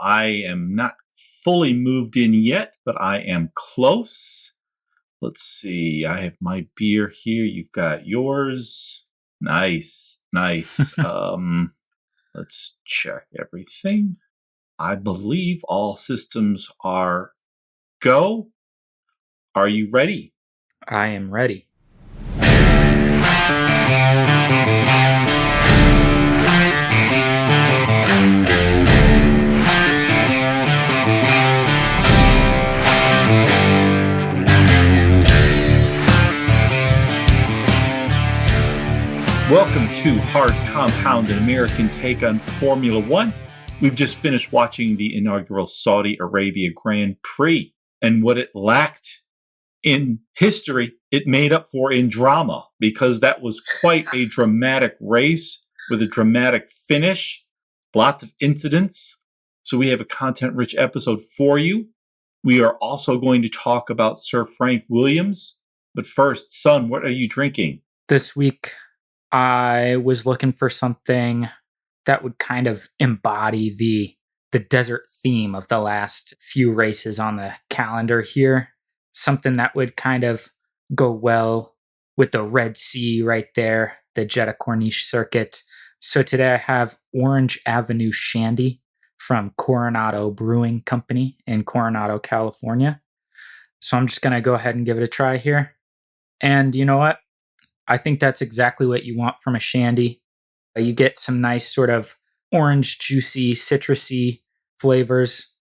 I am not fully moved in yet, but I am close. Let's see. I have my beer here. You've got yours. Nice. Let's check everything. I believe all systems are go. Are you ready? I am ready. Welcome to Hard Compound, an American take on Formula One. We've just finished watching the inaugural Saudi Arabia Grand Prix, and what it lacked in history, it made up for in drama, because that was quite a dramatic race with a dramatic finish, lots of incidents. So we have a content-rich episode for you. We are also going to talk about Sir Frank Williams. But first, son, what are you drinking? This week, I was looking for something that would kind of embody the desert theme of the last few races on the calendar here. Something that would kind of go well with the Red Sea right there, the Jeddah Corniche circuit. So today I have Orange Avenue Shandy from Coronado Brewing Company in Coronado, California. So I'm just going to go ahead and give it a try here. And you know what? I think that's exactly what you want from a shandy. You get some nice sort of orange, juicy, citrusy flavors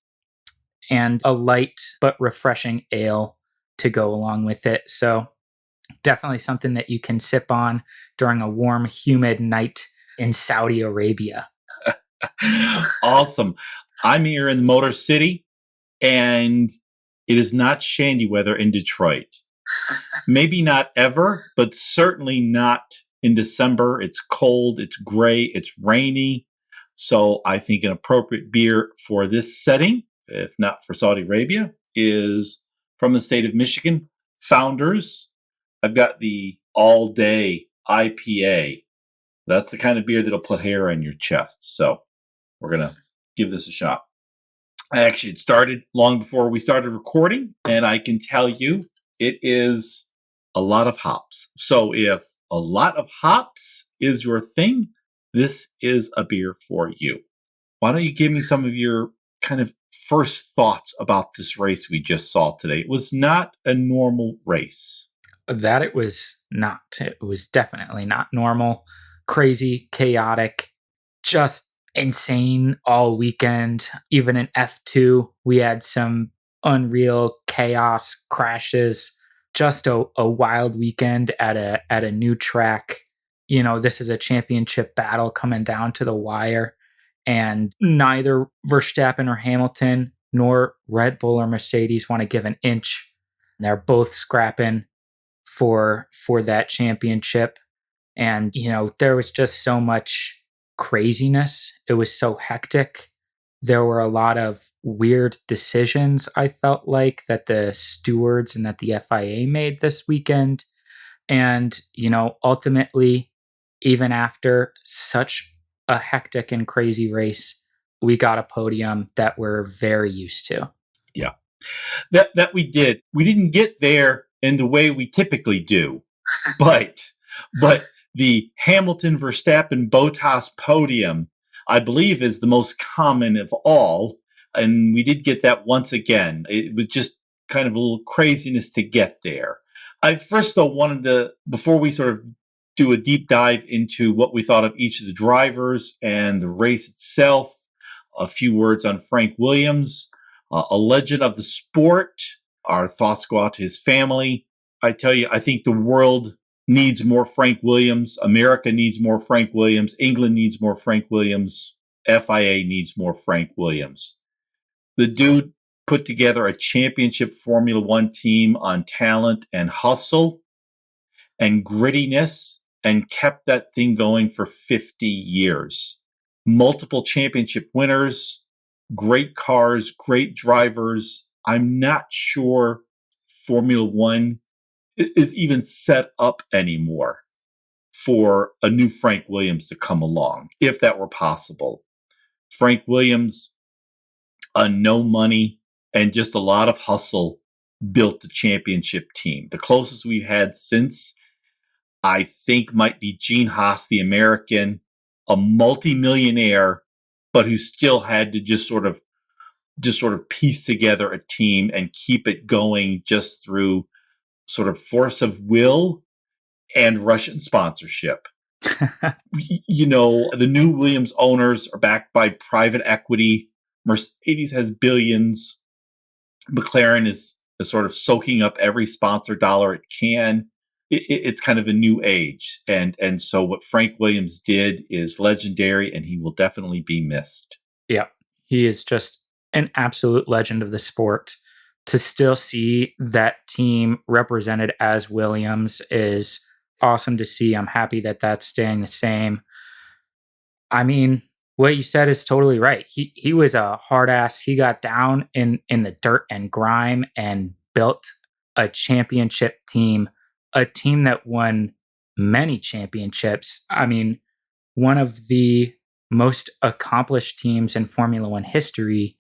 and a light but refreshing ale to go along with it. So definitely something that you can sip on during a warm, humid night in Saudi Arabia. Awesome. I'm here in the Motor City, and it is not shandy weather in Detroit. Maybe not ever, but certainly not in December. It's cold, it's gray, it's rainy. So I think an appropriate beer for this setting, if not for Saudi Arabia, is from the state of Michigan, Founders. I've got the All Day IPA. That's the kind of beer that'll put hair on your chest. So we're going to give this a shot. Actually, it started long before we started recording, and I can tell you it is a lot of hops. So if a lot of hops is your thing, this is a beer for you. Why don't you give me some of your kind of first thoughts about this race we just saw today? It was not a normal race. That it was not. It was definitely not normal. Crazy, chaotic, just insane all weekend. Even in F2, we had some unreal chaos crashes. Just a wild weekend at a new track. You know, this is a championship battle coming down to the wire, and neither Verstappen or Hamilton nor Red Bull or Mercedes want to give an inch. They're both scrapping for that championship. And you know, there was just so much craziness. It was so hectic. There were a lot of weird decisions, I felt like, that the stewards and that the FIA made this weekend. And, you know, ultimately, even after such a hectic and crazy race, we got a podium that we're very used to. Yeah. That we did. We didn't get there in the way we typically do. But the Hamilton Verstappen Bottas podium, I believe, is the most common of all. And we did get that once again. It was just kind of a little craziness to get there. I first, though, wanted to, before we sort of do a deep dive into what we thought of each of the drivers and the race itself, a few words on Frank Williams, a legend of the sport. Our thoughts go out to his family. I tell you, I think the world needs more Frank Williams. America needs more Frank Williams. England needs more Frank Williams. FIA needs more Frank Williams. The dude put together a championship Formula One team on talent and hustle and grittiness and kept that thing going for 50 years. Multiple championship winners, great cars, great drivers. I'm not sure Formula One is even set up anymore for a new Frank Williams to come along, if that were possible. Frank Williams no money, and just a lot of hustle built the championship team. The closest we've had since, I think, might be Gene Haas, the American, a multimillionaire, but who still had to just sort of piece together a team and keep it going just through sort of force of will and Russian sponsorship. The new Williams owners are backed by private equity. Mercedes has billions. McLaren is sort of soaking up every sponsor dollar it can. It's kind of a new age. And so what Frank Williams did is legendary, and he will definitely be missed. Yeah, he is just an absolute legend of the sport. To still see that team represented as Williams is awesome to see. I'm happy that that's staying the same. I mean, what you said is totally right. He was a hard ass. He got down in the dirt and grime and built a championship team, a team that won many championships. I mean, one of the most accomplished teams in Formula One history.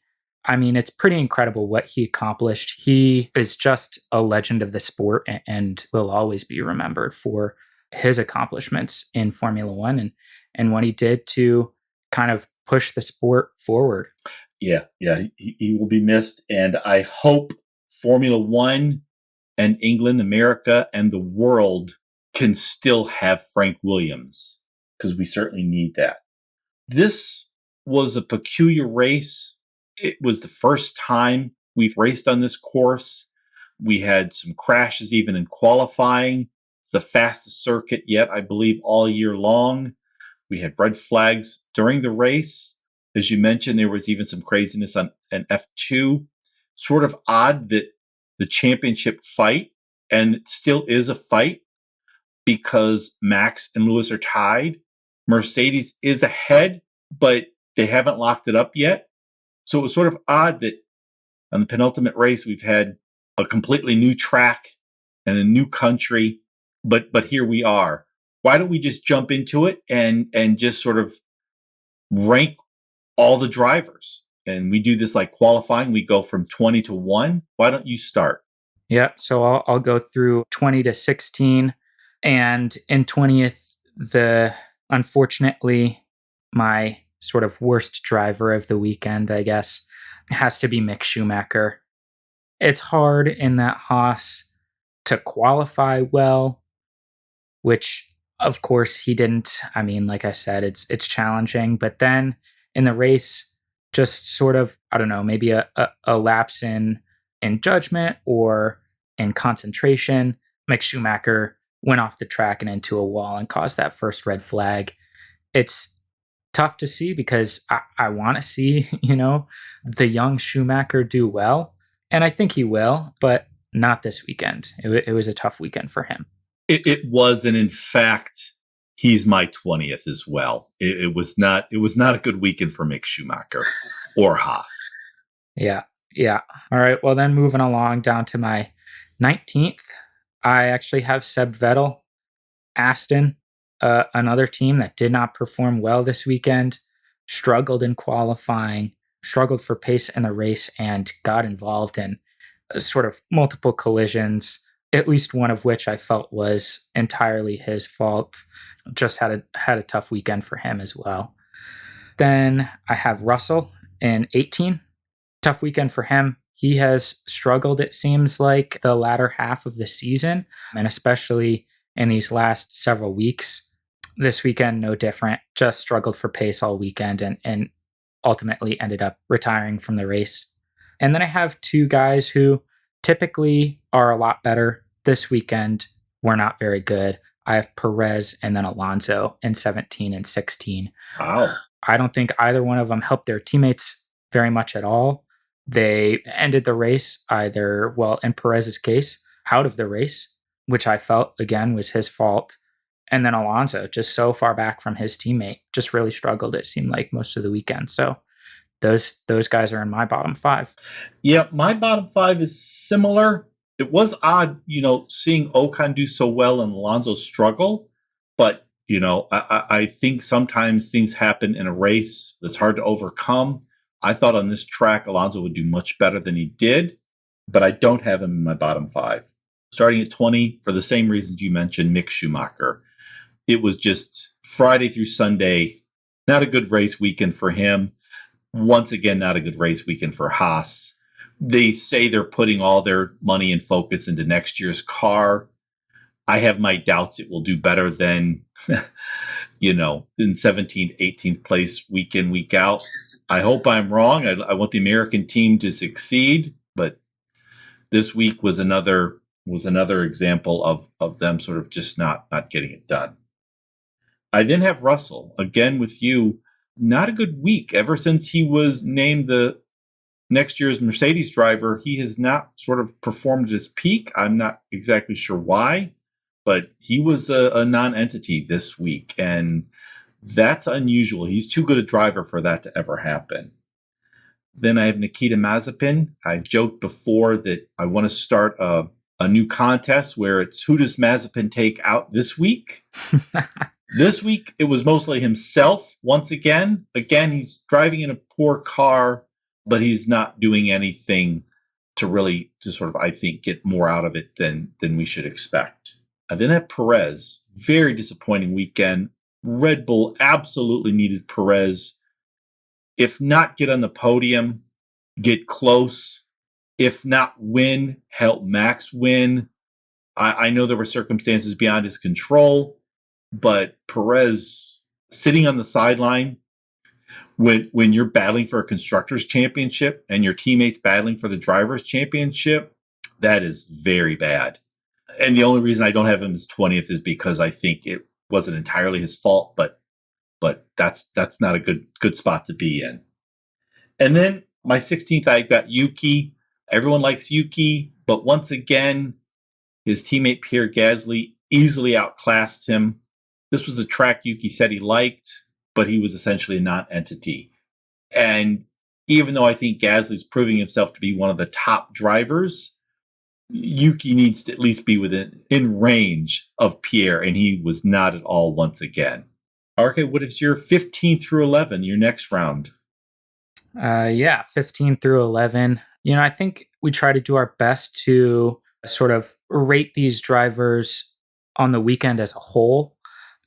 I mean, it's pretty incredible what he accomplished. He is just a legend of the sport and will always be remembered for his accomplishments in Formula One and what he did to kind of push the sport forward. Yeah, he will be missed. And I hope Formula One and England, America, and the world can still have Frank Williams, because we certainly need that. This was a peculiar race. It was the first time we've raced on this course. We had some crashes even in qualifying. It's the fastest circuit yet, I believe, all year long. We had red flags during the race. As you mentioned, there was even some craziness on an F2. Sort of odd that the championship fight, and it still is a fight because Max and Lewis are tied. Mercedes is ahead, but they haven't locked it up yet. So it was sort of odd that on the penultimate race, we've had a completely new track and a new country, but here we are. Why don't we just jump into it and just sort of rank all the drivers? And we do this like qualifying. We go from 20 to 1. Why don't you start? Yeah, so I'll go through 20 to 16. And in 20th, unfortunately, my sort of worst driver of the weekend, I guess, has to be Mick Schumacher. It's hard in that Haas to qualify well, which of course he didn't. I mean, like I said, it's challenging. But then in the race, just sort of, I don't know, maybe a lapse in judgment or in concentration. Mick Schumacher went off the track and into a wall and caused that first red flag. It's tough to see because I want to see, the young Schumacher do well. And I think he will, but not this weekend. It was a tough weekend for him. It was, and in fact, he's my 20th as well. It was not a good weekend for Mick Schumacher or Haas. Yeah. All right. Well, then moving along down to my 19th, I actually have Seb Vettel, Aston, another team that did not perform well this weekend, struggled in qualifying, struggled for pace in the race, and got involved in sort of multiple collisions, at least one of which I felt was entirely his fault. Just had a tough weekend for him as well. Then I have Russell in 18. Tough weekend for him. He has struggled, it seems like, the latter half of the season, and especially in these last several weeks. This weekend, no different. Just struggled for pace all weekend and ultimately ended up retiring from the race. And then I have two guys who typically are a lot better. This weekend were not very good. I have Perez and then Alonso in 17 and 16. Wow. I don't think either one of them helped their teammates very much at all. They ended the race either, well, in Perez's case, out of the race, which I felt, again, was his fault. And then Alonso, just so far back from his teammate, just really struggled, it seemed like, most of the weekend. So those guys are in my bottom five. Yeah, my bottom five is similar. It was odd, seeing Ocon do so well and Alonso struggle. But, I think sometimes things happen in a race that's hard to overcome. I thought on this track, Alonso would do much better than he did, but I don't have him in my bottom 5. Starting at 20, for the same reasons you mentioned, Mick Schumacher. It was just Friday through Sunday, not a good race weekend for him. Once again, not a good race weekend for Haas. They say they're putting all their money and focus into next year's car. I have my doubts it will do better than, in 17th, 18th place week in, week out. I hope I'm wrong. I want the American team to succeed, but this week was another example of them sort of just not getting it done. I then have Russell, again with you, not a good week. Ever since he was named the next year's Mercedes driver, he has not sort of performed at his peak. I'm not exactly sure why, but he was a non-entity this week, and that's unusual. He's too good a driver for that to ever happen. Then I have Nikita Mazepin. I joked before that I want to start a new contest where it's who does Mazepin take out this week? This week, it was mostly himself once again. Again, he's driving in a poor car, but he's not doing anything to sort of, I think, get more out of it than we should expect. I then have Perez. Very disappointing weekend. Red Bull absolutely needed Perez. If not get on the podium, get close. If not win, help Max win. I know there were circumstances beyond his control, but Perez sitting on the sideline when you're battling for a constructors championship and your teammates battling for the drivers championship, that is very bad. And the only reason I don't have him as 20th is because I think it wasn't entirely his fault, but that's not a good spot to be in. And then my 16th, I got Yuki. Everyone likes Yuki, but once again, his teammate Pierre Gasly easily outclassed him. This was a track Yuki said he liked, but he was essentially a non-entity. And even though I think Gasly's proving himself to be one of the top drivers, Yuki needs to at least be in range of Pierre, and he was not at all once again. Okay, what is your 15 through 11, your next round? 15 through 11. I think we try to do our best to sort of rate these drivers on the weekend as a whole.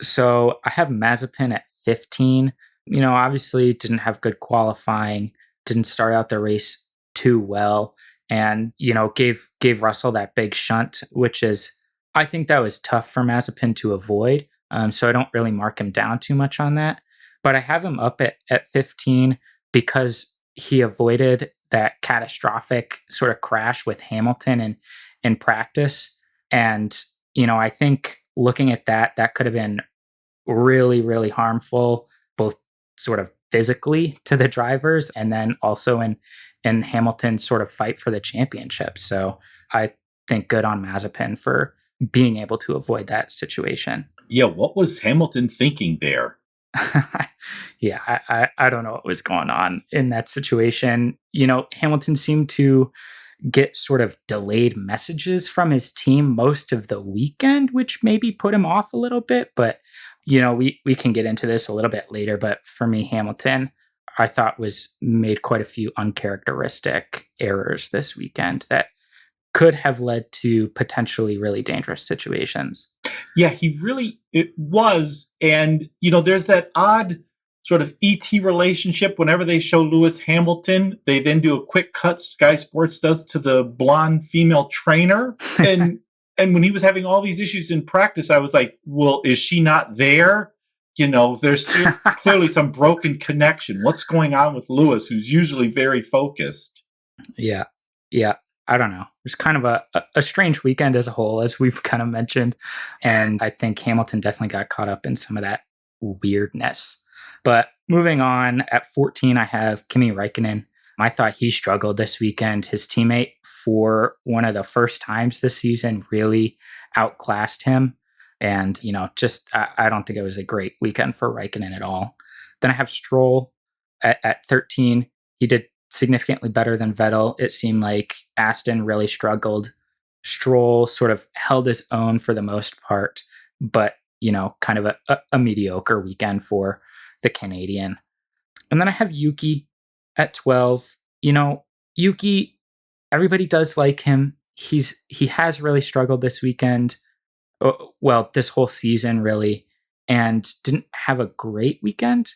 So I have Mazepin at 15. Obviously didn't have good qualifying, didn't start out the race too well, and gave Russell that big shunt, which is, I think that was tough for Mazepin to avoid. So I don't really mark him down too much on that. But I have him up at 15 because he avoided that catastrophic sort of crash with Hamilton in practice. And, I think looking at that could have been really, really harmful, both sort of physically to the drivers and then also in Hamilton's sort of fight for the championship. So I think good on Mazepin for being able to avoid that situation. Yeah, what was Hamilton thinking there? Yeah, I don't know what was going on in that situation. Hamilton seemed to get sort of delayed messages from his team most of the weekend, which maybe put him off a little bit. But, we can get into this a little bit later. But for me, Hamilton, I thought was made quite a few uncharacteristic errors this weekend that could have led to potentially really dangerous situations. Yeah, it was. And, there's that odd sort of ET relationship. Whenever they show Lewis Hamilton, they then do a quick cut, Sky Sports does, to the blonde female trainer. And when he was having all these issues in practice, I was like, well, is she not there? There's clearly some broken connection. What's going on with Lewis, who's usually very focused? Yeah. I don't know. It was kind of a strange weekend as a whole, as we've kind of mentioned. And I think Hamilton definitely got caught up in some of that weirdness. But moving on, at 14, I have Kimi Räikkönen. I thought he struggled this weekend. His teammate, for one of the first times this season, really outclassed him. And, I don't think it was a great weekend for Räikkönen at all. Then I have Stroll at 13. He did significantly better than Vettel. It seemed like Aston really struggled. Stroll sort of held his own for the most part, but, kind of a mediocre weekend for the Canadian. And then I have Yuki. At 12, Yuki, everybody does like him. He has really struggled this weekend. Well, this whole season really, and didn't have a great weekend.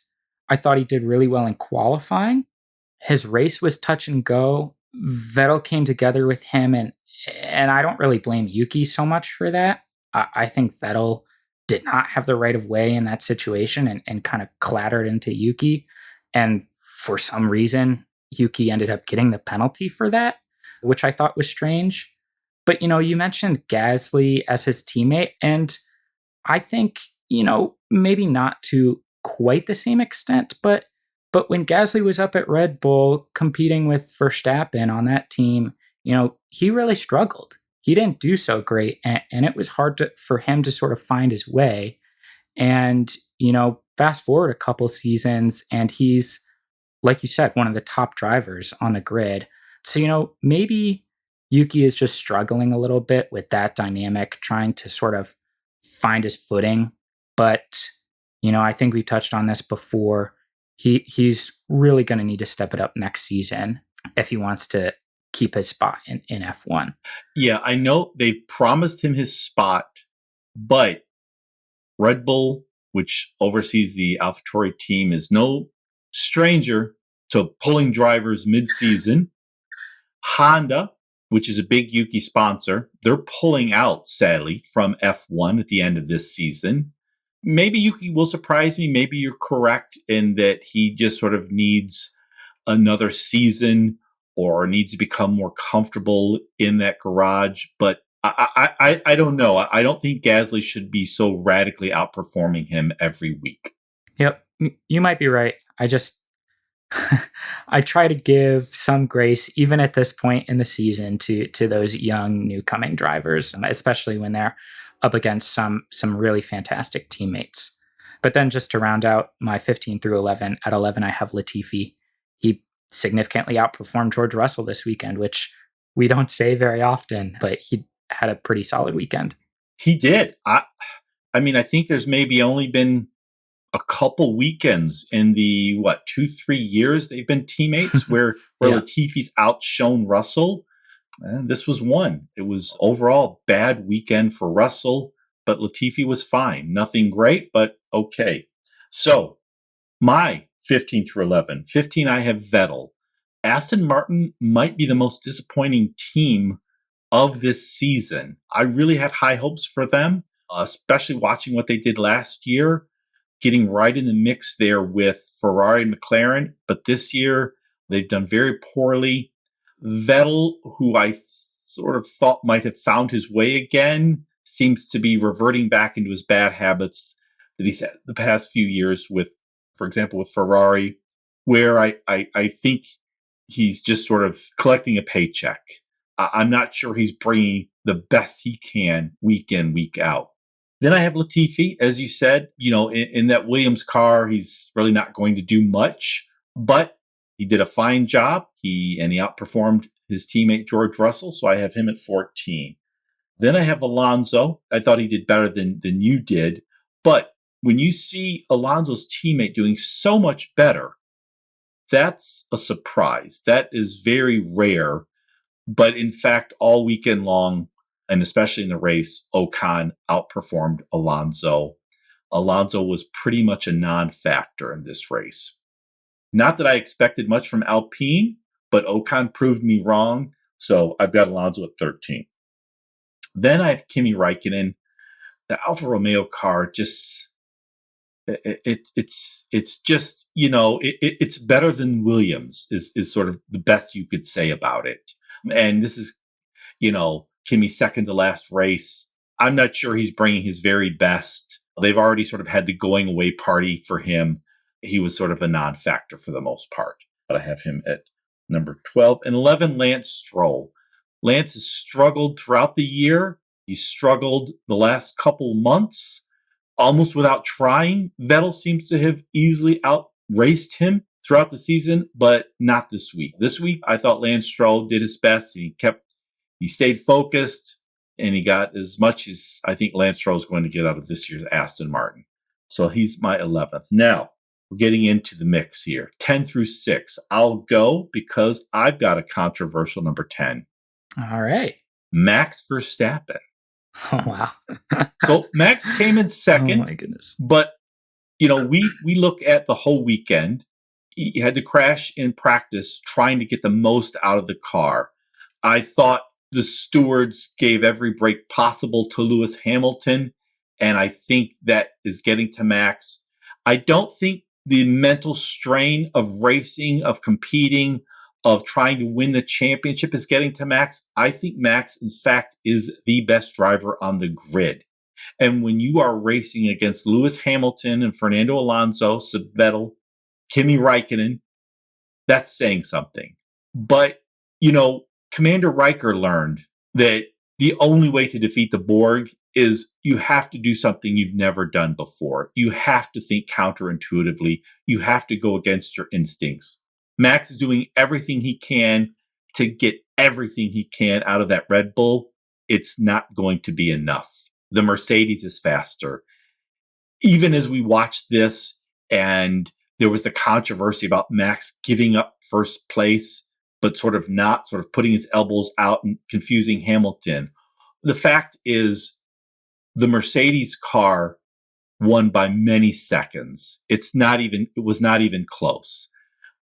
I thought he did really well in qualifying. His race was touch and go. Vettel came together with him, and I don't really blame Yuki so much for that. I think Vettel did not have the right of way in that situation and kind of clattered into Yuki. And for some reason, Yuki ended up getting the penalty for that, which I thought was strange. But you mentioned Gasly as his teammate, and I think, maybe not to quite the same extent, but when Gasly was up at Red Bull competing with Verstappen on that team, he really struggled. He didn't do so great, and it was hard for him to sort of find his way. And, fast forward a couple seasons, and he's, like you said, one of the top drivers on the grid. So, maybe Yuki is just struggling a little bit with that dynamic, trying to sort of find his footing. But, I think we touched on this before. He's really going to need to step it up next season if he wants to keep his spot in F1. Yeah, I know they've promised him his spot, but Red Bull, which oversees the AlphaTauri team, is no stranger to pulling drivers mid-season. Honda, which is a big Yuki sponsor, they're pulling out, sadly, from F1 at the end of this season. Maybe Yuki will surprise me. Maybe you're correct in that he just sort of needs another season or needs to become more comfortable in that garage. But I don't know. I don't think Gasly should be so radically outperforming him every week. Yep, you might be right. I try to give some grace, even at this point in the season, to those young new coming drivers, especially when they're up against some really fantastic teammates. But then, just to round out my 15 through 11, at 11 I have Latifi. He significantly outperformed George Russell this weekend, which we don't say very often, but he had a pretty solid weekend. He did. I mean, I think there's maybe only been a couple weekends in the 2-3 years they've been teammates where Yeah. Latifi's outshone Russell. And this was one. It was overall bad weekend for Russell, but Latifi was fine. Nothing great, but okay. So my 15 through 11. 15, I have Vettel. Aston Martin might be the most disappointing team of this season. I really had high hopes for them, especially watching what they did last year, getting right in the mix there with Ferrari and McLaren. But this year, they've done very poorly. Vettel, who I sort of thought might have found his way again, seems to be reverting back into his bad habits that he's had the past few years with, for example, with Ferrari, where I think he's just sort of collecting a paycheck. I'm not sure he's bringing the best he can week in, week out. Then I have Latifi, as you said, in that Williams car, he's really not going to do much, but he did a fine job. He outperformed his teammate George Russell, so I have him at 14. Then I have Alonso. I thought he did better than you did, but when you see Alonso's teammate doing so much better, that's a surprise. That is very rare. But in fact, all weekend long, and especially in the race, Ocon outperformed Alonso. Alonso was pretty much a non-factor in this race. Not that I expected much from Alpine, but Ocon proved me wrong. So I've got Alonso at 13. Then I have Kimi Räikkönen. The Alfa Romeo car just it's just it's better than Williams is sort of the best you could say about it. And this is Kimi's second to last race. I'm not sure he's bringing his very best. They've already sort of had the going away party for him. He was sort of a non-factor for the most part. But I have him at number 12. And 11, Lance Stroll. Lance has struggled throughout the year. He's struggled the last couple months, almost without trying. Vettel seems to have easily outraced him throughout the season, but not this week. This week, I thought Lance Stroll did his best. He stayed focused, and he got as much as I think Lance Stroll is going to get out of this year's Aston Martin. So he's my 11th. Now, we're getting into the mix here. 10 through 6. I'll go because I've got a controversial number 10. All right. Max Verstappen. Oh, wow. So Max came in Oh, second, my goodness. but we look at the whole weekend. He had to crash in practice trying to get the most out of the car. I thought the stewards gave every break possible to Lewis Hamilton, and I think that is getting to Max. I don't think the mental strain of racing, of competing, of trying to win the championship is getting to Max. I think Max, in fact, is the best driver on the grid. And when you are racing against Lewis Hamilton and Fernando Alonso, Vettel, Kimi Raikkonen, that's saying something. But, Commander Riker learned that the only way to defeat the Borg is you have to do something you've never done before. You have to think counterintuitively. You have to go against your instincts. Max is doing everything he can to get everything he can out of that Red Bull. It's not going to be enough. The Mercedes is faster. Even as we watched this and there was the controversy about Max giving up first place, but sort of putting his elbows out and confusing Hamilton. The fact is the Mercedes car won by many seconds. It was not even close.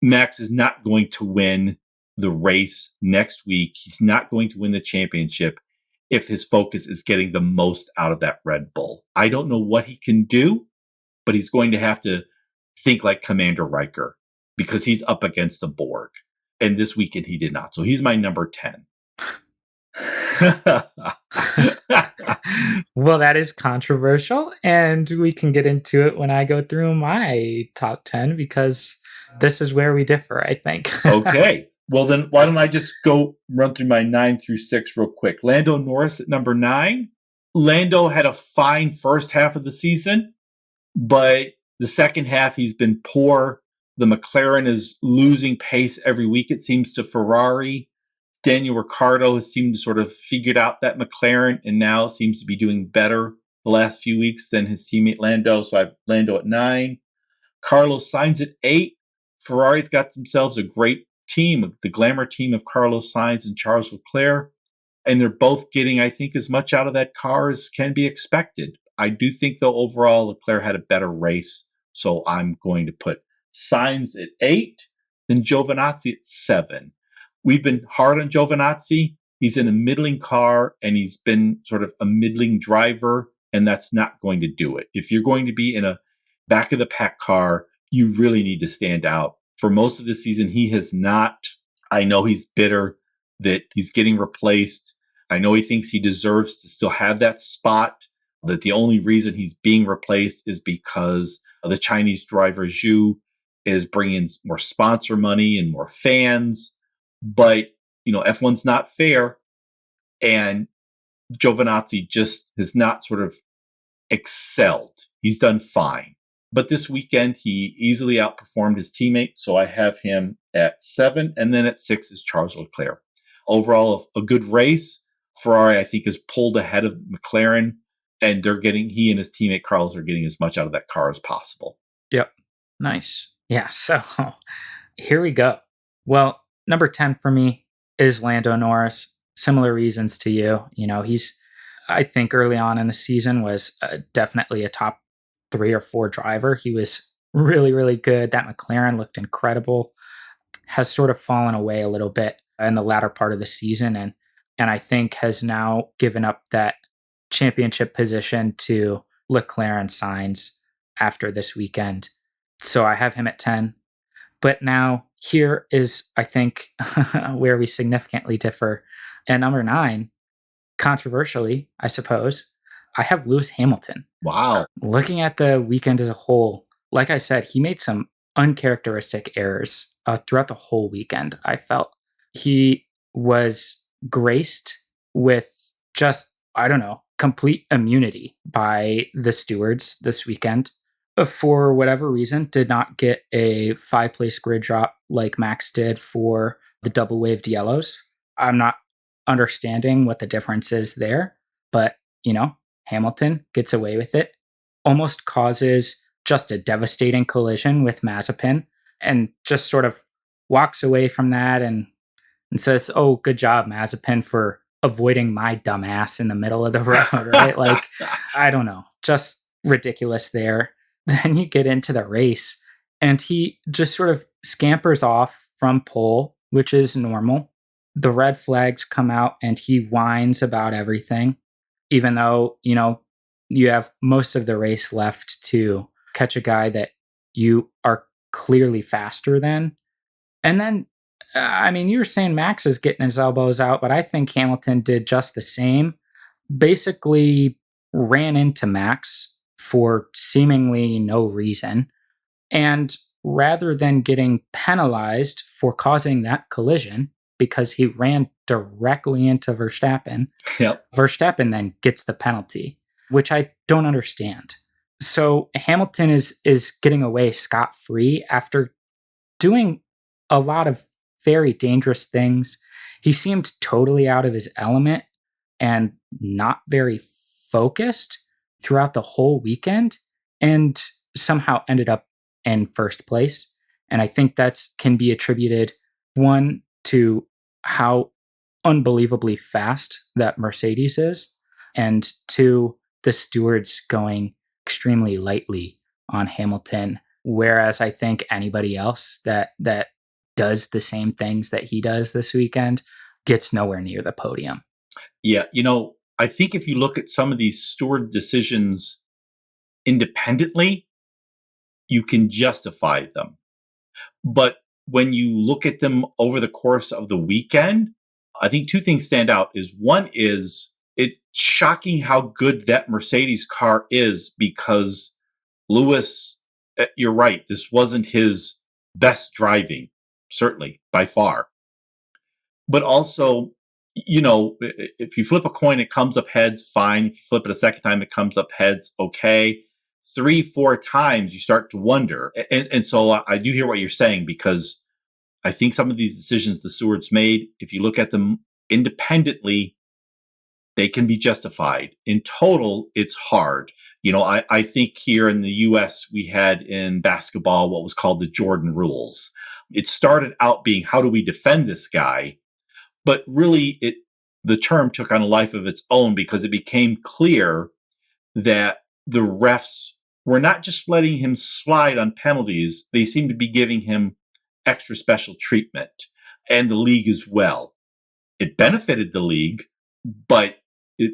Max is not going to win the race next week. He's not going to win the championship if his focus is getting the most out of that Red Bull. I don't know what he can do, but he's going to have to think like Commander Riker because he's up against the Borg. And this weekend he did not. So he's my number 10. Well, that is controversial, and we can get into it when I go through my top 10 because this is where we differ, I think. Okay. Well, then why don't I just go run through my 9 through 6 real quick. Lando Norris at number 9. Lando had a fine first half of the season, but the second half he's been poor. The McLaren is losing pace every week, it seems, to Ferrari. Daniel Ricciardo has seemed to sort of figured out that McLaren and now seems to be doing better the last few weeks than his teammate Lando. So I have Lando at 9. Carlos Sainz at 8. Ferrari's got themselves a great team, the glamour team of Carlos Sainz and Charles Leclerc. And they're both getting, I think, as much out of that car as can be expected. I do think, though, overall, Leclerc had a better race. So I'm going to put Sainz at 8, then Giovinazzi at 7. We've been hard on Giovinazzi. He's in a middling car, and he's been sort of a middling driver, and that's not going to do it. If you're going to be in a back of the pack car, you really need to stand out. For most of the season, he has not. I know he's bitter that he's getting replaced. I know he thinks he deserves to still have that spot, that the only reason he's being replaced is because the Chinese driver Zhu is bringing more sponsor money and more fans. But, F1's not fair. And Giovinazzi just has not sort of excelled. He's done fine. But this weekend, he easily outperformed his teammate. So I have him at 7. And then at 6 is Charles Leclerc. Overall, a good race. Ferrari, I think, is pulled ahead of McLaren. And he and his teammate Carlos are getting as much out of that car as possible. Yep. Nice. Yeah. So here we go. Well, number 10 for me is Lando Norris. Similar reasons to you. I think early on in the season was definitely a top 3 or 4 driver. He was really, really good. That McLaren looked incredible. Has sort of fallen away a little bit in the latter part of the season, and I think has now given up that championship position to Leclerc and Sainz after this weekend. So I have him at 10. But now here is, I think, where we significantly differ. At number 9, controversially, I suppose, I have Lewis Hamilton. Wow. Looking at the weekend as a whole, like I said, he made some uncharacteristic errors throughout the whole weekend. I felt he was graced with just, I don't know, complete immunity by the stewards this weekend. For whatever reason, did not get a 5-place grid drop like Max did for the double waved yellows. I'm not understanding what the difference is there, but Hamilton gets away with it. Almost causes just a devastating collision with Mazepin and just sort of walks away from that and says, "Oh, good job, Mazepin, for avoiding my dumbass in the middle of the road," right? Like, I don't know, just ridiculous there. Then you get into the race, and he just sort of scampers off from pole, which is normal. The red flags come out, and he whines about everything, even though, you have most of the race left to catch a guy that you are clearly faster than. And then, I mean, you were saying Max is getting his elbows out, but I think Hamilton did just the same. Basically, ran into Max for seemingly no reason. And rather than getting penalized for causing that collision because he ran directly into Verstappen, Yep. Verstappen then gets the penalty, which I don't understand. So Hamilton is getting away scot-free after doing a lot of very dangerous things. He seemed totally out of his element and not very focused throughout the whole weekend and somehow ended up in first place. And I think that's can be attributed one to how unbelievably fast that Mercedes is, and two, the stewards going extremely lightly on Hamilton. Whereas I think anybody else that does the same things that he does this weekend gets nowhere near the podium. Yeah, I think if you look at some of these steward decisions independently, you can justify them. But when you look at them over the course of the weekend, I think two things stand out. Is one is it's shocking how good that Mercedes car is, because Lewis, you're right, this wasn't his best driving, certainly by far. But also, if you flip a coin, it comes up heads, fine. If you flip it a second time, it comes up heads, okay. 3, 4 times, you start to wonder. And so I do hear what you're saying, because I think some of these decisions the stewards made, if you look at them independently, they can be justified. In total, it's hard. I think here in the US, we had in basketball what was called the Jordan rules. It started out being, how do we defend this guy? But really, the term took on a life of its own, because it became clear that the refs were not just letting him slide on penalties, they seemed to be giving him extra special treatment, and the league as well. It benefited the league, but it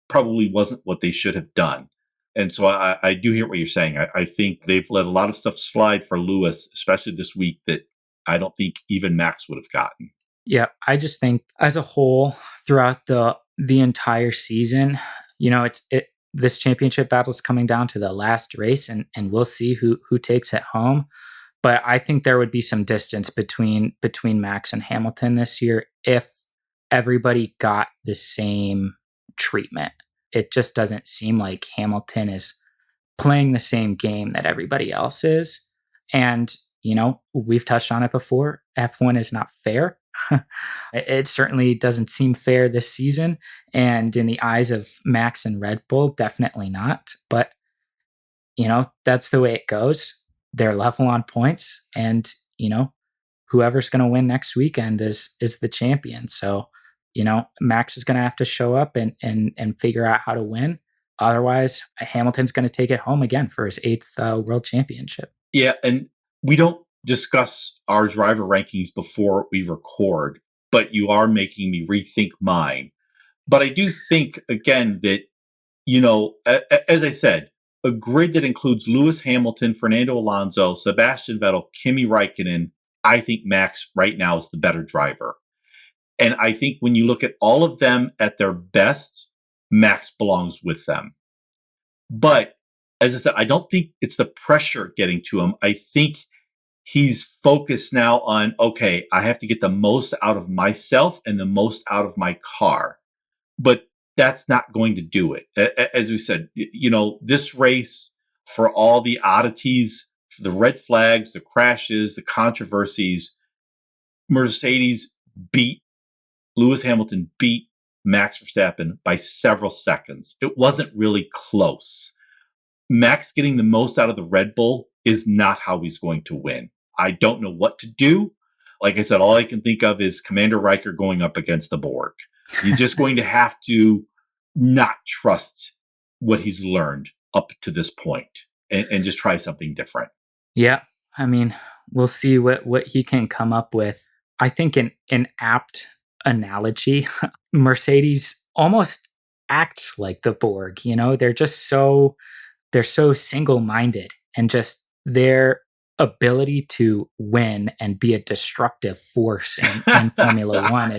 probably wasn't what they should have done. And so I do hear what you're saying. I think they've let a lot of stuff slide for Lewis, especially this week, that I don't think even Max would have gotten. Yeah, I just think as a whole throughout the entire season, this championship battle is coming down to the last race, and we'll see who takes it home. But I think there would be some distance between Max and Hamilton this year if everybody got the same treatment. It just doesn't seem like Hamilton is playing the same game that everybody else is. And, we've touched on it before. F1 is not fair. It certainly doesn't seem fair this season. And in the eyes of Max and Red Bull, definitely not. But, that's the way it goes. They're level on points. And, whoever's going to win next weekend is the champion. So, Max is going to have to show up and figure out how to win. Otherwise, Hamilton's going to take it home again for his 8th world championship. Yeah, and we don't discuss our driver rankings before we record, but you are making me rethink mine. But I do think, again, that, as I said, a grid that includes Lewis Hamilton, Fernando Alonso, Sebastian Vettel, Kimi Raikkonen, I think Max right now is the better driver. And I think when you look at all of them at their best, Max belongs with them. But as I said, I don't think it's the pressure getting to him. I think he's focused now on, okay, I have to get the most out of myself and the most out of my car. But that's not going to do it. As we said, this race, for all the oddities, the red flags, the crashes, the controversies, Mercedes Lewis Hamilton beat Max Verstappen by several seconds. It wasn't really close. Max getting the most out of the Red Bull is not how he's going to win. I don't know what to do. Like I said, all I can think of is Commander Riker going up against the Borg. He's just going to have to not trust what he's learned up to this point and just try something different. Yeah. I mean, we'll see what he can come up with. I think an apt analogy, Mercedes almost acts like the Borg, they're just they're so single-minded, and just their ability to win and be a destructive force in Formula One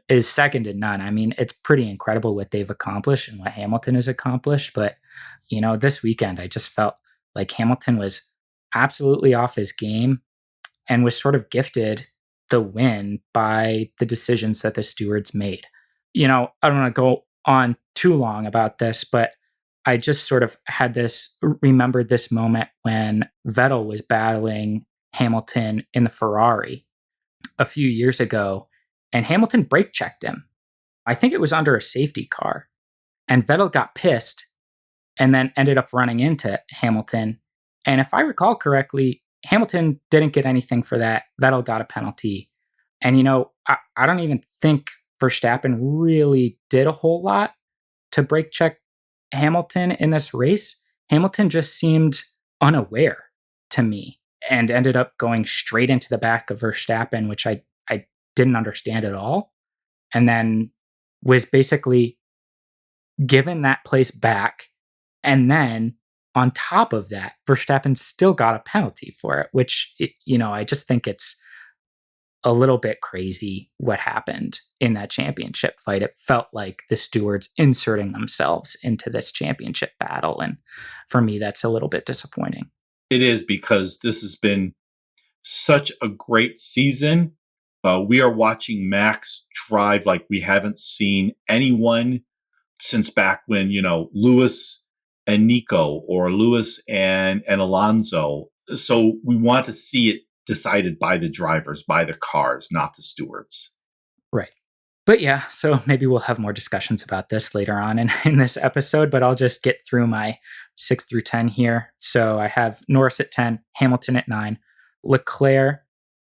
is second to none. I mean, it's pretty incredible what they've accomplished and what Hamilton has accomplished. But, this weekend, I just felt like Hamilton was absolutely off his game and was sort of gifted the win by the decisions that the stewards made. I don't want to go on too long about this, but I just sort of remembered this moment when Vettel was battling Hamilton in the Ferrari a few years ago, and Hamilton brake checked him. I think it was under a safety car, and Vettel got pissed and then ended up running into Hamilton. And if I recall correctly, Hamilton didn't get anything for that. Vettel got a penalty. And, I don't even think Verstappen really did a whole lot to brake check Hamilton in this race. Hamilton just seemed unaware to me and ended up going straight into the back of Verstappen, which I didn't understand at all. And then was basically given that place back. And then on top of that, Verstappen still got a penalty for it, which, I just think it's a little bit crazy what happened in that championship fight. It felt like the stewards inserting themselves into this championship battle. And for me, that's a little bit disappointing. It is, because this has been such a great season. We are watching Max drive like we haven't seen anyone since back when, Lewis and Nico, or Lewis and Alonso. So we want to see it decided by the drivers, by the cars, not the stewards. Right. But yeah, so maybe we'll have more discussions about this later on in this episode, but I'll just get through my 6 through 10 here. So I have Norris at 10, Hamilton at 9, Leclerc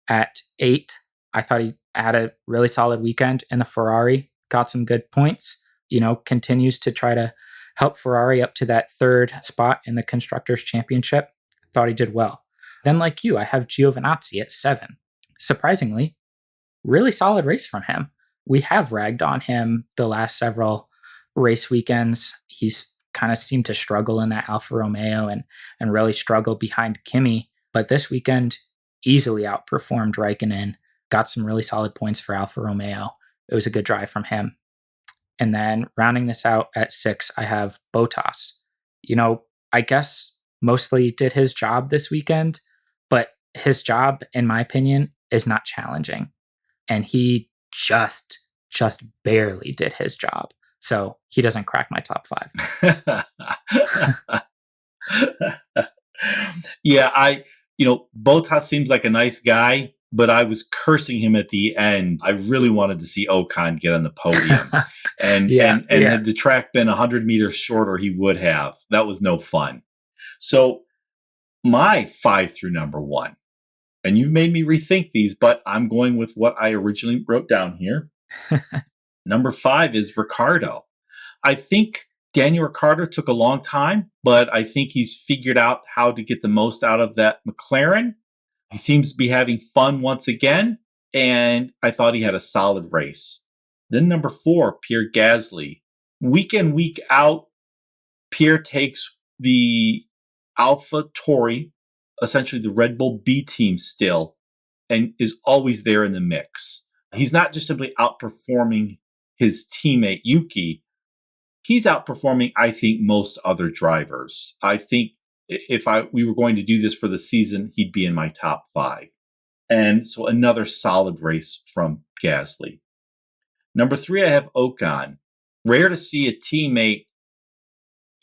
at 8. I thought he had a really solid weekend in the Ferrari, got some good points, continues to try to help Ferrari up to that 3rd spot in the Constructors' Championship. Thought he did well. Then, like you, I have Giovinazzi at 7. Surprisingly, really solid race from him. We have ragged on him the last several race weekends. He's kind of seemed to struggle in that Alfa Romeo and really struggle behind Kimi. But this weekend, easily outperformed Raikkonen, got some really solid points for Alfa Romeo. It was a good drive from him. And then rounding this out at 6, I have Bottas. I guess mostly did his job this weekend, but his job, in my opinion, is not challenging. And he just barely did his job. So he doesn't crack my top 5. Yeah, Bottas seems like a nice guy, but I was cursing him at the end. I really wanted to see Ocon get on the podium. And had the track been 100 meters shorter, he would have. That was no fun. So my 5 through number 1, and you've made me rethink these, but I'm going with what I originally wrote down here. Number 5 is Ricciardo. I think Daniel Ricciardo took a long time, but I think he's figured out how to get the most out of that McLaren. He seems to be having fun once again, and I thought he had a solid race. Then number 4, Pierre Gasly. Week in, week out, Pierre takes the Alpha Tauri, essentially the Red Bull B team still, and is always there in the mix. He's not just simply outperforming his teammate Yuki. He's outperforming, I think, most other drivers. I think if we were going to do this for the season, he'd be in my top 5. And so another solid race from Gasly. Number 3, I have Ocon. Rare to see a teammate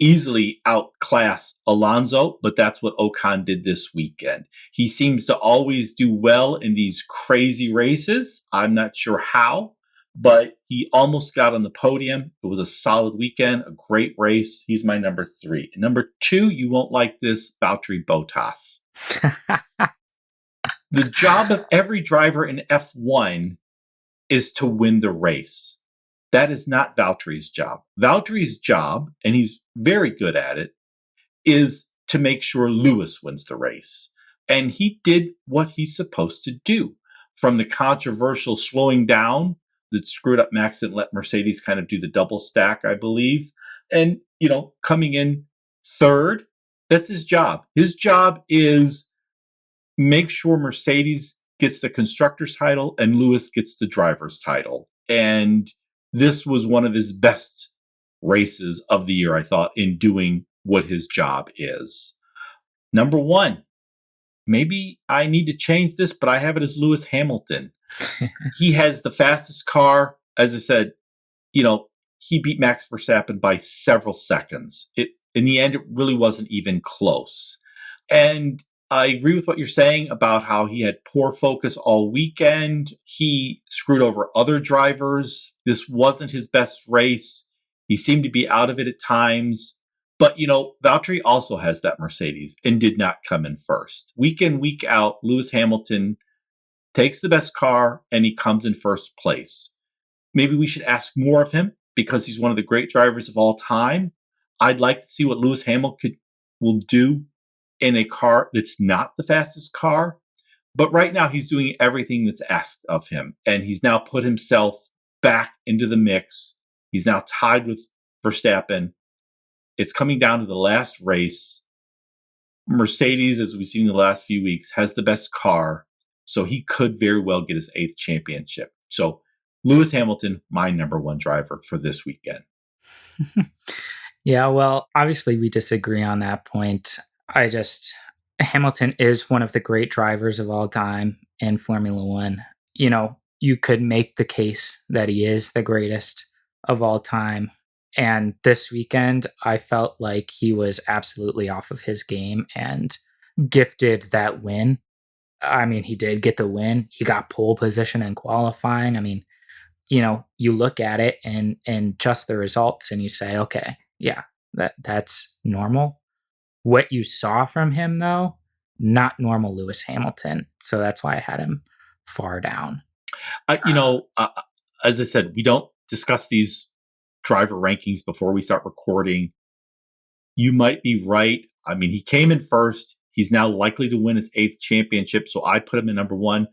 easily outclass Alonso, but that's what Ocon did this weekend. He seems to always do well in these crazy races. I'm not sure how, but he almost got on the podium. It was a solid weekend, a great race. He's my number 3. And number 2, you won't like this, Valtteri Bottas. The job of every driver in F1 is to win the race. That is not Valtteri's job. Valtteri's job, and he's very good at it, is to make sure Lewis wins the race. And he did what he's supposed to do. From the controversial slowing down that screwed up Max and let Mercedes kind of do the double stack, I believe. And, coming in third, that's his job. His job is make sure Mercedes gets the constructor's title and Lewis gets the driver's title. And this was one of his best races of the year, I thought, in doing what his job is. Number 1, maybe I need to change this, but I have it as Lewis Hamilton. He has the fastest car. As I said, he beat Max Verstappen by several seconds. In the end, it really wasn't even close. And I agree with what you're saying about how he had poor focus all weekend. He screwed over other drivers. This wasn't his best race. He seemed to be out of it at times. But, Valtteri also has that Mercedes and did not come in first. Week in, week out, Lewis Hamilton takes the best car and he comes in first place. Maybe we should ask more of him because he's one of the great drivers of all time. I'd like to see what Lewis Hamilton will do in a car that's not the fastest car. But right now he's doing everything that's asked of him. And he's now put himself back into the mix. He's now tied with Verstappen. It's coming down to the last race. Mercedes, as we've seen in the last few weeks, has the best car. So he could very well get his 8th championship. So Lewis Hamilton, my number 1 driver for this weekend. Yeah, well, obviously we disagree on that point. Hamilton is one of the great drivers of all time in Formula One. You could make the case that he is the greatest of all time. And this weekend, I felt like he was absolutely off of his game and gifted that win. I mean, he did get the win. He got pole position in qualifying. I mean, you look at it and just the results and you say, okay, yeah, that's normal. What you saw from him, though, not normal Lewis Hamilton. So that's why I had him far down. As I said, we don't discuss these driver rankings before we start recording. You might be right. I mean, he came in first. He's now likely to win his 8th championship. So I put him in number 1.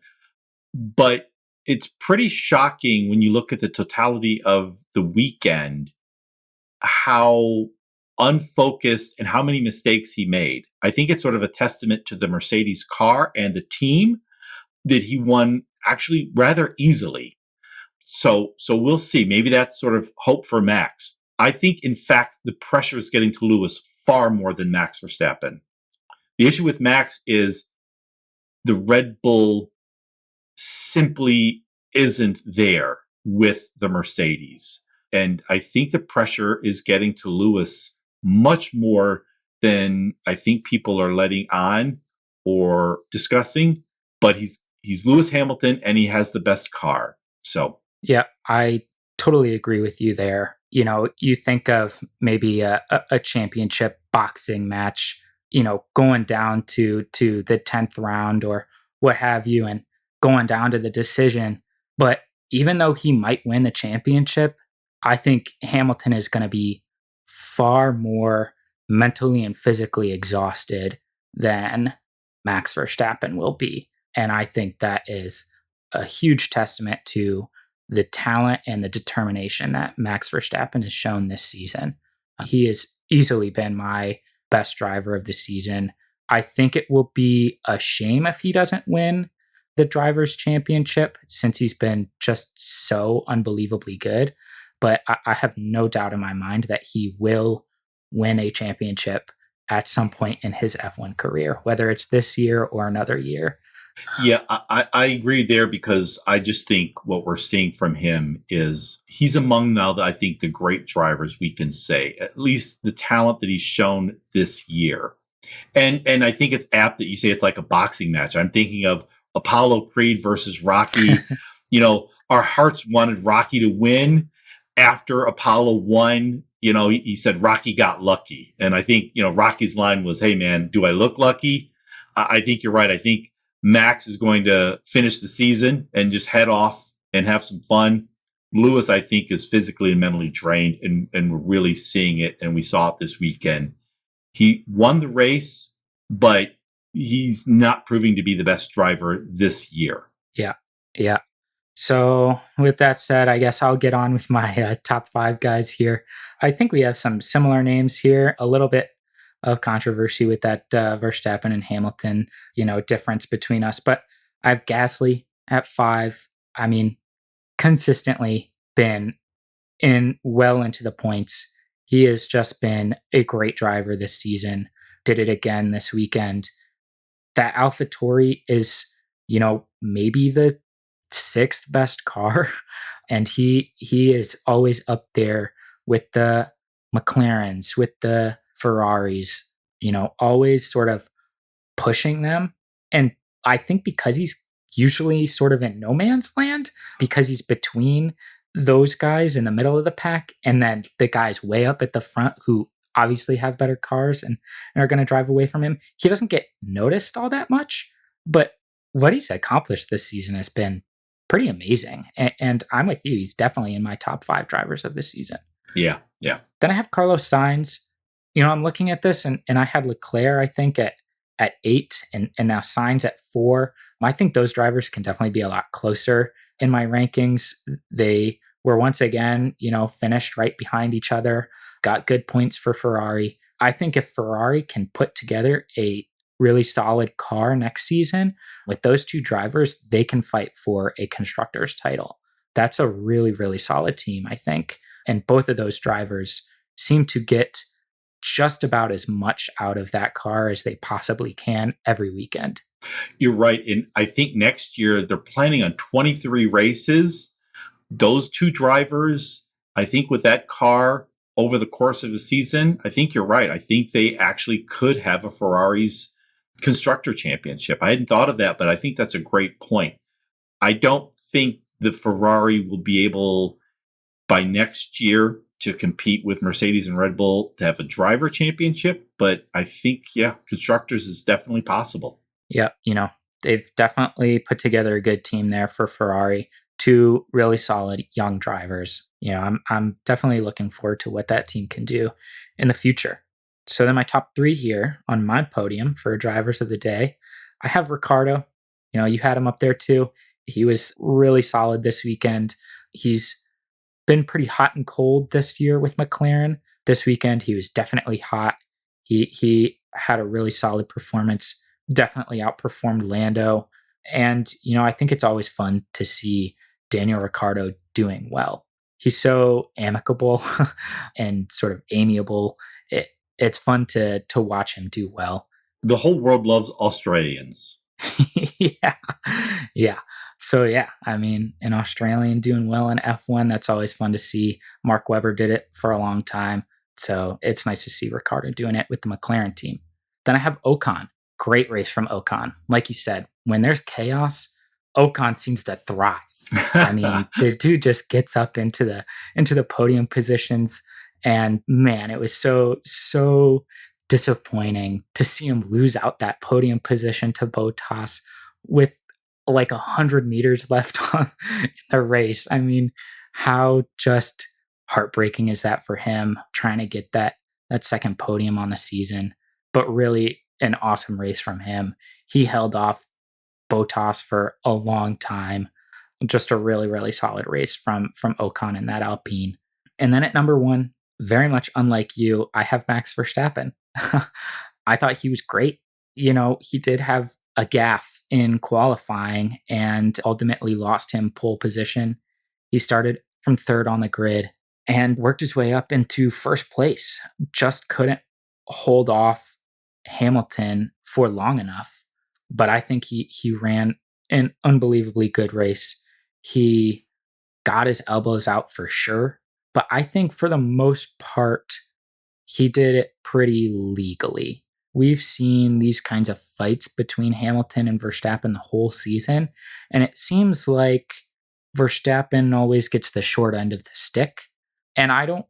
But it's pretty shocking when you look at the totality of the weekend, how unfocused and how many mistakes he made. I think it's sort of a testament to the Mercedes car and the team that he won actually rather easily. So we'll see. Maybe that's sort of hope for Max. I think, in fact, the pressure is getting to Lewis far more than Max Verstappen. The issue with Max is the Red Bull simply isn't there with the Mercedes. And I think the pressure is getting to Lewis much more than I think people are letting on or discussing. But he's Lewis Hamilton and he has the best car. So yeah, I totally agree with you there. You think of maybe a championship boxing match, going down to the 10th round or what have you, and going down to the decision. But even though he might win the championship, I think Hamilton is going to be far more mentally and physically exhausted than Max Verstappen will be. And I think that is a huge testament to the talent and the determination that Max Verstappen has shown this season. He has easily been my best driver of the season. I think it will be a shame if he doesn't win the Drivers' Championship since he's been just so unbelievably good. But I have no doubt in my mind that he will win a championship at some point in his F1 career, whether it's this year or another year. Yeah, I agree there because I just think what we're seeing from him is he's among now, I think, the great drivers we can say, at least the talent that he's shown this year. And I think it's apt that you say it's like a boxing match. I'm thinking of Apollo Creed versus Rocky. our hearts wanted Rocky to win after Apollo won. He said Rocky got lucky. And I think, Rocky's line was, hey, man, do I look lucky? I think you're right. I think Max is going to finish the season and just head off and have some fun. Lewis, I think, is physically and mentally drained, and we're really seeing it. And we saw it this weekend. He won the race, but he's not proving to be the best driver this year. Yeah. Yeah. So, with that said, I guess I'll get on with my top 5 guys here. I think we have some similar names here, a little bit of controversy with that Verstappen and Hamilton, difference between us. But I have Gasly at 5. I mean, consistently been well into the points. He has just been a great driver this season. Did it again this weekend. That AlphaTauri is, maybe the 6th best car, and he is always up there with the McLarens, with the Ferraris, always sort of pushing them. And I think because he's usually sort of in no man's land, because he's between those guys in the middle of the pack and then the guys way up at the front who obviously have better cars and are going to drive away from him, he doesn't get noticed all that much. But what he's accomplished this season has been pretty amazing. And I'm with you. He's definitely in my top 5 drivers of this season. Yeah. Yeah. Then I have Carlos Sainz. I'm looking at this and I had Leclerc, I think, at 8 and now Sainz at 4. I think those drivers can definitely be a lot closer in my rankings. They were once again, finished right behind each other, got good points for Ferrari. I think if Ferrari can put together a really solid car next season with those 2 drivers, they can fight for a constructor's title. That's a really, really solid team, I think. And both of those drivers seem to get just about as much out of that car as they possibly can every weekend. You're right. And I think next year they're planning on 23 races. Those 2 drivers, I think with that car over the course of the season, I think you're right. I think they actually could have a Ferrari's constructor championship. I hadn't thought of that, but I think that's a great point. I don't think the Ferrari will be able by next year to compete with Mercedes and Red Bull to have a driver championship. But I think, constructors is definitely possible. Yeah, they've definitely put together a good team there for Ferrari. 2 really solid young drivers. I'm definitely looking forward to what that team can do in the future. So then my top 3 here on my podium for drivers of the day, I have Ricciardo. You had him up there too. He was really solid this weekend. He's been pretty hot and cold this year with McLaren. This weekend, he was definitely hot. He had a really solid performance, definitely outperformed Lando. And, I think it's always fun to see Daniel Ricciardo doing well. He's so amicable and sort of amiable. It's fun to watch him do well. The whole world loves Australians. Yeah. Yeah. So, an Australian doing well in F1, that's always fun to see. Mark Webber did it for a long time. So it's nice to see Ricciardo doing it with the McLaren team. Then I have Ocon. Great race from Ocon. Like you said, when there's chaos, Ocon seems to thrive. The dude just gets up into the podium positions. And man, it was so disappointing to see him lose out that podium position to Bottas with like 100 meters left on the race. How just heartbreaking is that for him, trying to get that second podium on the season? But really an awesome race from him. He held off Bottas for a long time. Just a really, really solid race from Ocon in that Alpine. And then at number 1, very much unlike you, I have Max Verstappen. I thought he was great. He did have a gaffe in qualifying and ultimately lost him pole position. He started from 3rd on the grid and worked his way up into 1st place. Just couldn't hold off Hamilton for long enough. But I think he ran an unbelievably good race. He got his elbows out for sure. But I think for the most part, he did it pretty legally. We've seen these kinds of fights between Hamilton and Verstappen the whole season, and it seems like Verstappen always gets the short end of the stick. And I don't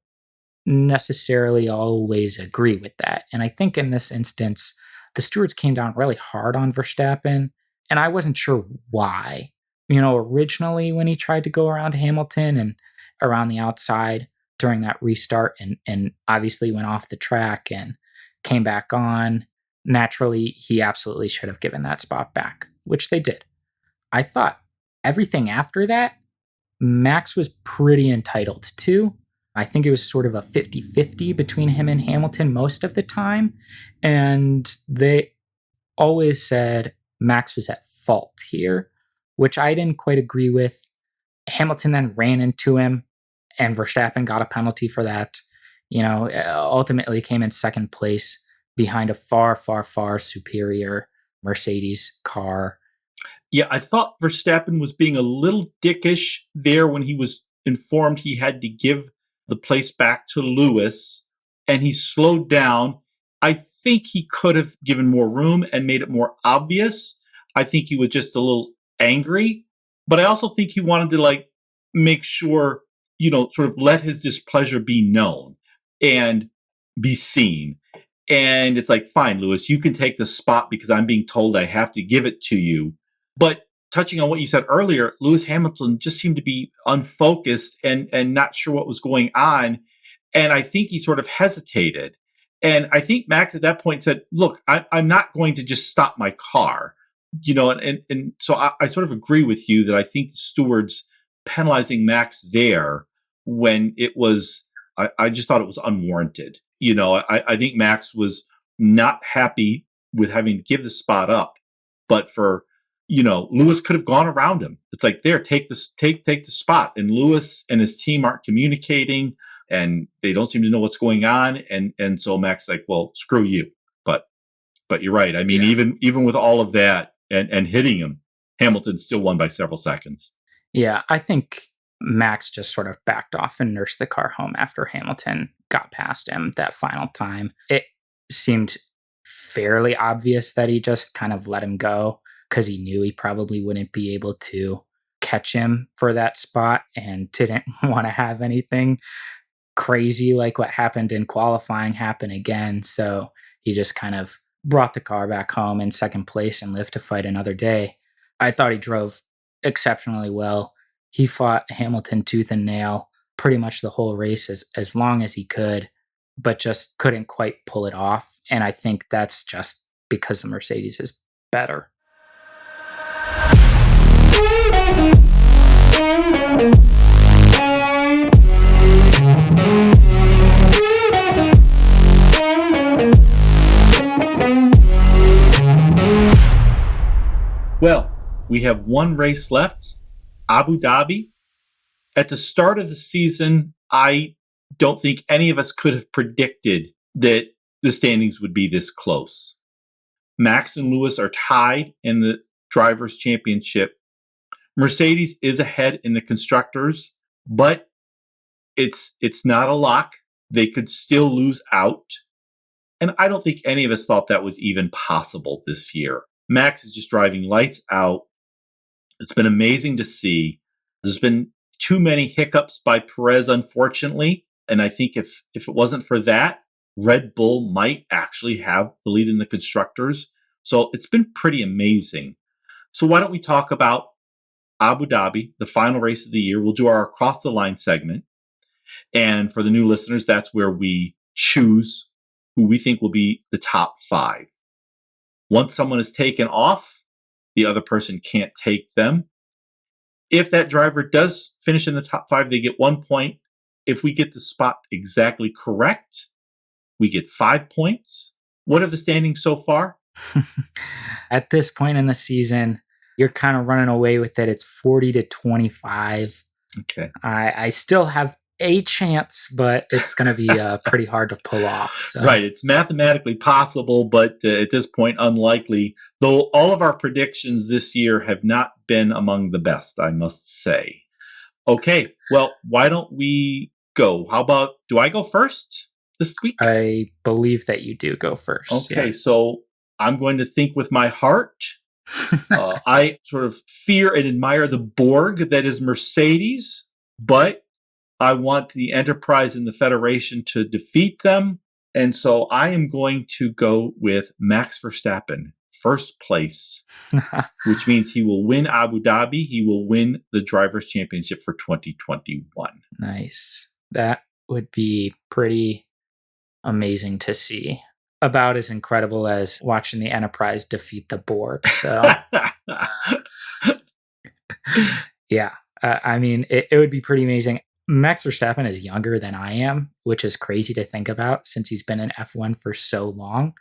necessarily always agree with that. And I think in this instance, the stewards came down really hard on Verstappen, and I wasn't sure why. Originally when he tried to go around Hamilton and around the outside during that restart and obviously went off the track and came back on, naturally he absolutely should have given that spot back, which they did. I thought everything after that, Max was pretty entitled to. I think it was sort of a 50-50 between him and Hamilton most of the time. And they always said Max was at fault here, which I didn't quite agree with. Hamilton then ran into him, and Verstappen got a penalty for that. Ultimately came in second place behind a far, far, far superior Mercedes car. Yeah, I thought Verstappen was being a little dickish there when he was informed he had to give the place back to Lewis, and he slowed down. I think he could have given more room and made it more obvious. I think he was just a little angry, but I also think he wanted to make sure, sort of let his displeasure be known and be seen. And it's like, fine, Lewis, you can take the spot because I'm being told I have to give it to you. But touching on what you said earlier, Lewis Hamilton just seemed to be unfocused and not sure what was going on. And I think he sort of hesitated. And I think Max at that point said, look, I'm not going to just stop my car. And so I sort of agree with you that I think the stewards penalizing Max there when it was, I just thought it was unwarranted. I think Max was not happy with having to give the spot up, but Lewis could have gone around him. It's like, there, take the spot. And Lewis and his team aren't communicating, and they don't seem to know what's going on. And so Max is like, well, screw you. But you're right. I mean, even with all of that and hitting him, Hamilton still won by several seconds. Yeah, I think Max just sort of backed off and nursed the car home after Hamilton got past him that final time. It seemed fairly obvious that he just kind of let him go because he knew he probably wouldn't be able to catch him for that spot and didn't want to have anything crazy like what happened in qualifying happen again. So he just kind of brought the car back home in second place and lived to fight another day. I thought he drove exceptionally well. He fought Hamilton tooth and nail pretty much the whole race as long as he could, but just couldn't quite pull it off. And I think that's just because the Mercedes is better. Well, we have one race left, Abu Dhabi. At the start of the season, I don't think any of us could have predicted that the standings would be this close. Max and Lewis are tied in the Drivers' Championship. Mercedes is ahead in the Constructors, but it's not a lock. They could still lose out. And I don't think any of us thought that was even possible this year. Max is just driving lights out. It's been amazing to see. There's been too many hiccups by Perez, unfortunately. And I think if it wasn't for that, Red Bull might actually have the lead in the Constructors. So it's been pretty amazing. So why don't we talk about Abu Dhabi, the final race of the year? We'll do our across the line segment. And for the new listeners, that's where we choose who we think will be the top 5. Once someone is taken off, the other person can't take them. If that driver does finish in the top 5, they get 1 point. If we get the spot exactly correct, we get 5 points. What are the standings so far? At this point in the season, you're kind of running away with it. It's 40-25. Okay. I still have a chance, but it's going to be pretty hard to pull off. So. Right. It's mathematically possible, but at this point, unlikely. Though all of our predictions this year have not been among the best, I must say. Okay. Well, why don't we go? How about, do I go first this week? I believe that you do go first. Okay. Yeah. So I'm going to think with my heart, I sort of fear and admire the Borg that is Mercedes, but I want the Enterprise and the Federation to defeat them. And so I am going to go with Max Verstappen, first place, which means he will win Abu Dhabi. He will win the Drivers' Championship for 2021. Nice. That would be pretty amazing to see. About as incredible as watching the Enterprise defeat the Borg. So, yeah. I mean, it would be pretty amazing. Max Verstappen is younger than I am, which is crazy to think about since he's been in F1 for so long.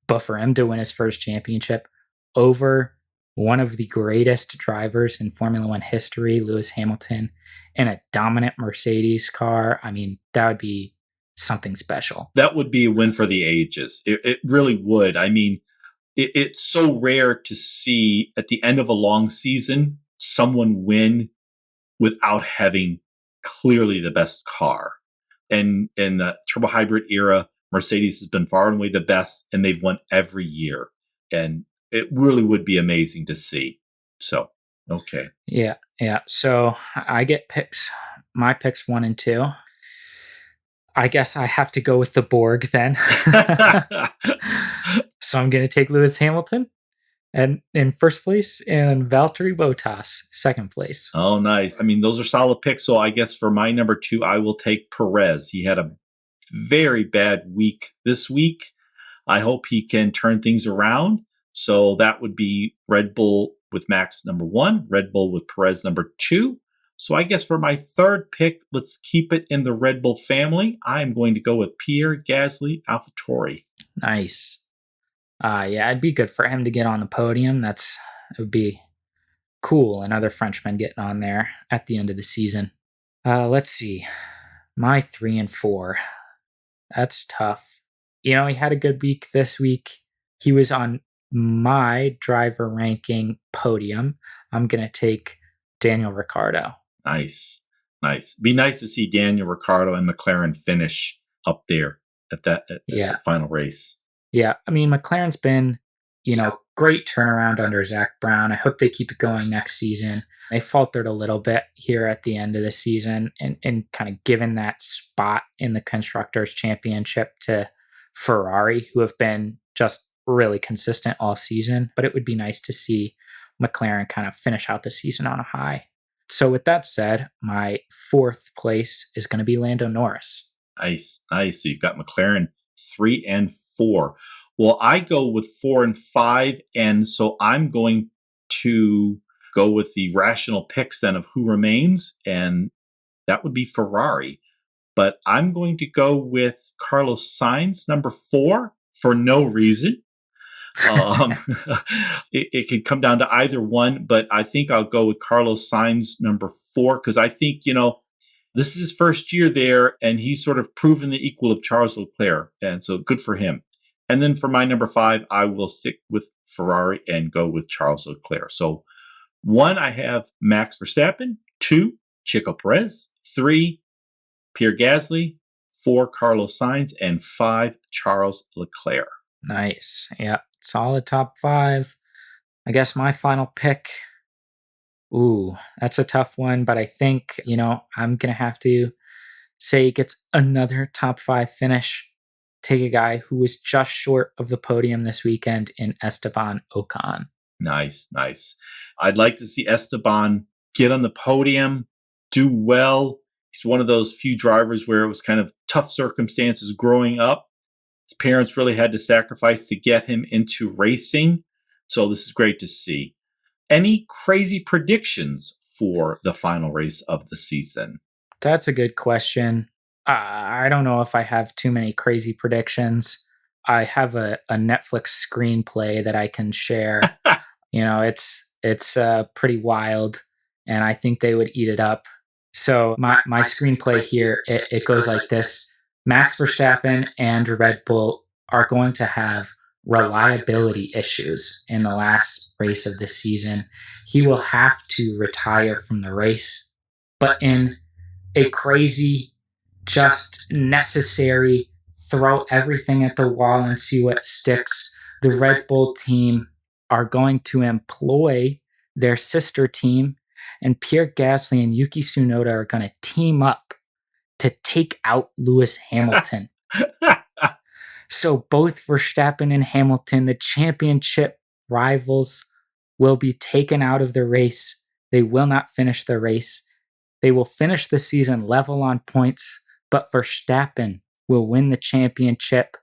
But for him to win his first championship over one of the greatest drivers in Formula One history, Lewis Hamilton, in a dominant Mercedes car, I mean, that would be something special. That would be a win for the ages. It really would. I mean, it's so rare to see at the end of a long season someone win without having clearly the best car. And in the turbo hybrid era, Mercedes has been far and away the best, and they've won every year. And it really would be amazing to see. So, okay. Yeah. So I get picks. My picks 1 and 2. I guess I have to go with the Borg then. So I'm going to take Lewis Hamilton and in first place and Valtteri Bottas second place. Oh, nice. I mean, those are solid picks. So I guess for my number 2, I will take Perez. He had a very bad week this week. I hope he can turn things around. So that would be Red Bull with Max number 1, Red Bull with Perez number 2. So I guess for my third pick, let's keep it in the Red Bull family. I'm going to go with Pierre Gasly AlphaTauri. Nice. Yeah, it'd be good for him to get on the podium. It would be cool. Another Frenchman getting on there at the end of the season. Let's see. My 3 and 4. That's tough. You know, he had a good week this week. He was on my driver ranking podium. I'm going to take Daniel Ricciardo. Nice. Be nice to see Daniel Ricciardo and McLaren finish up there at the final race. Yeah, I mean, McLaren's been, great turnaround under Zach Brown. I hope they keep it going next season. They faltered a little bit here at the end of the season and kind of given that spot in the Constructors' Championship to Ferrari, who have been just really consistent all season. But it would be nice to see McLaren kind of finish out the season on a high. So with that said, my 4th place is going to be Lando Norris. Nice. So you've got McLaren 3 and 4. Well, I go with 4 and 5, and so I'm going to go with the rational picks then of who remains, and that would be Ferrari. But I'm going to go with Carlos Sainz, number 4, for no reason. It could come down to either one, but I think I'll go with Carlos Sainz, number 4, because I think, this is his first year there, and he's sort of proven the equal of Charles Leclerc, and so good for him. And then for my number 5, I will stick with Ferrari and go with Charles Leclerc. So 1, I have Max Verstappen. 2, Checo Perez. 3, Pierre Gasly. 4, Carlos Sainz. And 5, Charles Leclerc. Nice. Yeah, solid top 5. I guess my final pick. Ooh, that's a tough one, but I think, I'm going to have to say he gets another top 5 finish. Take a guy who was just short of the podium this weekend in Esteban Ocon. Nice. I'd like to see Esteban get on the podium, do well. He's one of those few drivers where it was kind of tough circumstances growing up. His parents really had to sacrifice to get him into racing. So this is great to see. Any crazy predictions for the final race of the season? That's a good question. I don't know if I have too many crazy predictions. I have a Netflix screenplay that I can share. It's pretty wild, and I think they would eat it up. So my screenplay here, it goes like this. Max Verstappen and Red Bull are going to have reliability issues in the last race of the season. He will have to retire from the race, but in a crazy, just necessary, throw everything at the wall and see what sticks, the Red Bull team are going to employ their sister team, and Pierre Gasly and Yuki Tsunoda are going to team up to take out Lewis Hamilton. So both Verstappen and Hamilton, the championship rivals, will be taken out of the race. They will not finish the race. They will finish the season level on points, but Verstappen will win the championship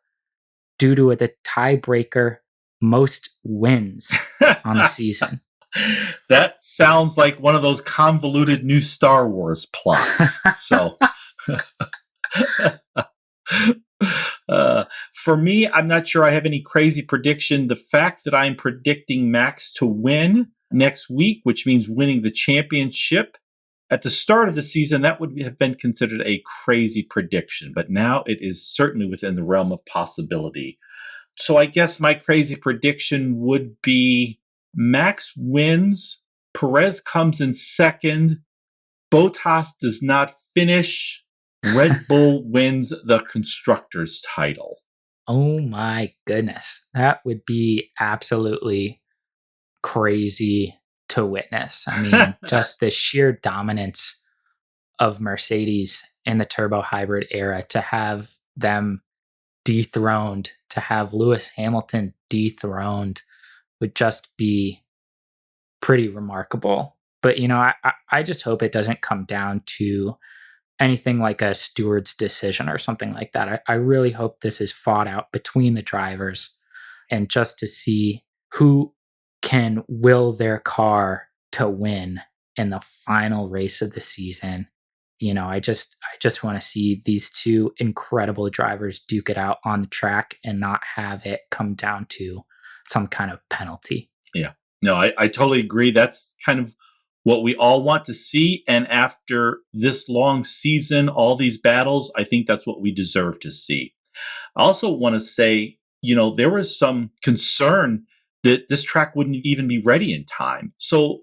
due to the tiebreaker most wins on the season. That sounds like one of those convoluted new Star Wars plots. So, for me, I'm not sure I have any crazy prediction. The fact that I'm predicting Max to win next week, which means winning the championship at the start of the season, that would have been considered a crazy prediction. But now it is certainly within the realm of possibility. So I guess my crazy prediction would be Max wins, Perez comes in second, Bottas does not finish, Red Bull wins the constructors title. Oh my goodness. That would be absolutely crazy to witness. I mean, just the sheer dominance of Mercedes in the turbo hybrid era, to have them dethroned, to have Lewis Hamilton dethroned, would just be pretty remarkable. But, I just hope it doesn't come down to anything like a steward's decision or something like that. I really hope this is fought out between the drivers, and just to see who can will their car to win in the final race of the season. I just want to see these two incredible drivers duke it out on the track and not have it come down to some kind of penalty. Yeah. No, I totally agree. That's kind of what we all want to see. And after this long season, all these battles, I think that's what we deserve to see. I also want to say, there was some concern that this track wouldn't even be ready in time. So,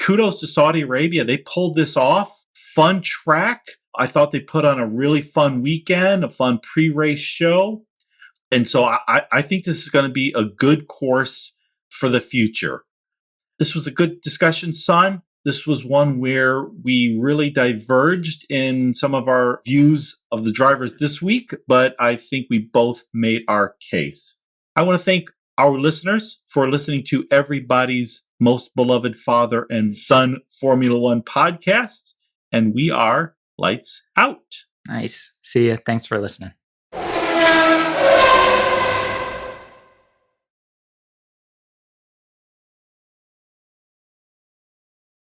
kudos to Saudi Arabia. They pulled this off. Fun track. I thought they put on a really fun weekend, a fun pre-race show. And so I think this is going to be a good course for the future. This was a good discussion, son. This was one where we really diverged in some of our views of the drivers this week, but I think we both made our case. I want to thank our listeners for listening to everybody's most beloved father and son Formula One podcast. And we are lights out. Nice. See ya. Thanks for listening.